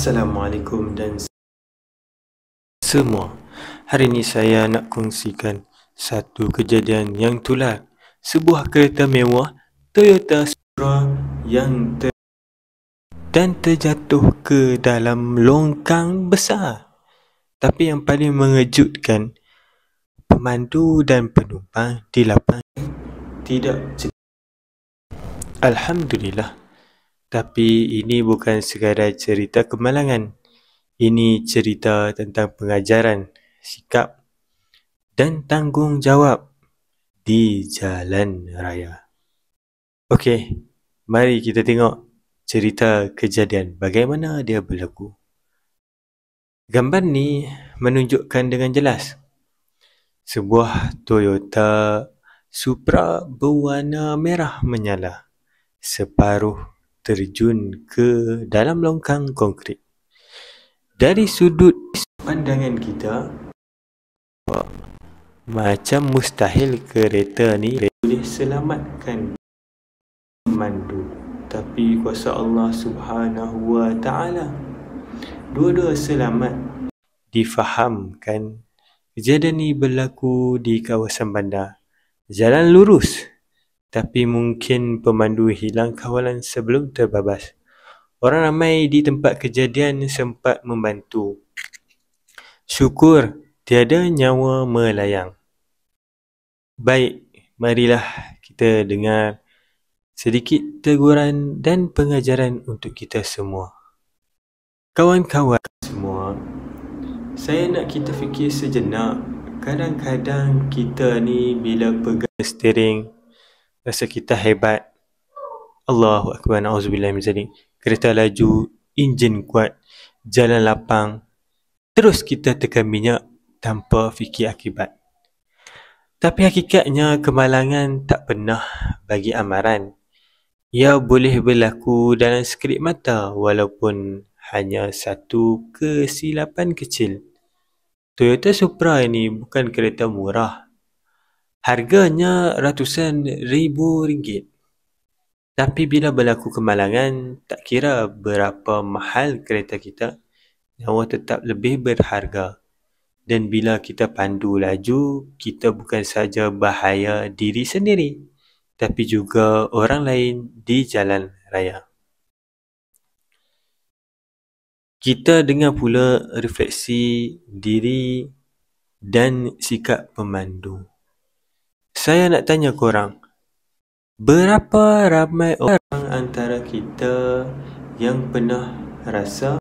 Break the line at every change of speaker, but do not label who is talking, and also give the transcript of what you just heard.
Assalamualaikum dan semua. Hari ini saya nak kongsikan satu kejadian yang tular. Sebuah kereta mewah Toyota Supra yang terjatuh ke dalam longkang besar. Tapi yang paling mengejutkan, pemandu dan penumpang di lapangan tidak cedera. Alhamdulillah. Tapi ini bukan sekadar cerita kemalangan. Ini cerita tentang pengajaran, sikap dan tanggungjawab di jalan raya. Okey, mari kita tengok cerita kejadian bagaimana dia berlaku. Gambar ni menunjukkan dengan jelas sebuah Toyota Supra berwarna merah menyala separuh terjun ke dalam longkang konkrit. Dari sudut pandangan kita, macam mustahil kereta ni boleh selamatkan pemandu. Tapi kuasa Allah Subhanahu Wa Taala, dua-dua selamat. Difahamkan kejadian ni berlaku di kawasan bandar. Jalan lurus, tapi mungkin pemandu hilang kawalan sebelum terbabas. Orang ramai di tempat kejadian sempat membantu. Syukur tiada nyawa melayang. Baik, marilah kita dengar sedikit teguran dan pengajaran untuk kita semua. Kawan-kawan semua, saya nak kita fikir sejenak. Kadang-kadang kita ni bila pegang steering, rasa kita hebat. Allahu Akbar, na'udzubillah min zalik. Kereta laju, enjin kuat, jalan lapang. Terus kita tekan minyak tanpa fikir akibat. Tapi hakikatnya kemalangan tak pernah bagi amaran. Ia boleh berlaku dalam sekelip mata walaupun hanya satu kesilapan kecil. Toyota Supra ini bukan kereta murah. Harganya ratusan ribu ringgit. Tapi bila berlaku kemalangan, tak kira berapa mahal kereta kita, nyawa tetap lebih berharga. Dan bila kita pandu laju, kita bukan saja bahaya diri sendiri, tapi juga orang lain di jalan raya. Kita dengar pula refleksi diri dan sikap pemandu. Saya nak tanya korang, berapa ramai orang antara kita yang pernah rasa